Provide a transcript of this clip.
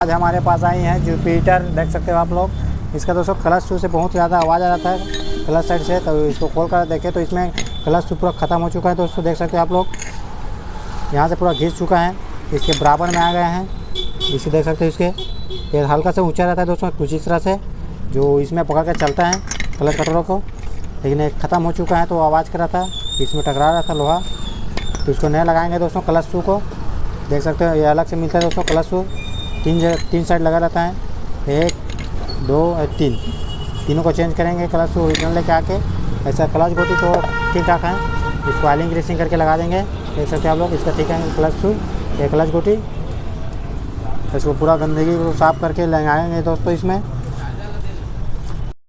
आज हमारे पास आई है जुपिटर, देख सकते हो आप लोग। इसका दोस्तों क्लच शू से बहुत ज़्यादा आवाज़ आ जाता है क्लच साइड से, तो इसको खोल कर देखें तो इसमें क्लच शू पूरा ख़त्म हो चुका है दोस्तों। देख सकते हो आप लोग, यहाँ से पूरा घिस चुका है, इसके बराबर में आ गए हैं। इसे देख सकते हो, इसके ये हल्का सा ऊंचा रहता है दोस्तों, कुछ इस तरह से जो इसमें पकड़ के चलता है क्लच कंट्रोलर को। लेकिन एक ख़त्म हो चुका है तो आवाज़ कर रहा था, इसमें टकरा रहा था लोहा, तो इसको नया लगाएंगे दोस्तों क्लच शू को। देख सकते हो ये अलग से मिलता है दोस्तों क्लच शू, तीन साइड लगा रहता है, 1 2 3, तीनों को चेंज करेंगे क्लच शू ओरिजिनल लेके आके। ऐसा क्लच गोटी तो ठीक ठाक है, इसको ऑयलिंग ग्रीसिंग करके लगा देंगे। देख सकते हैं आप लोग, इसका ठीक है क्लच शू, ये क्लच गोटी। इसको पूरा गंदगी को साफ़ करके लगाएंगे दोस्तों इसमें।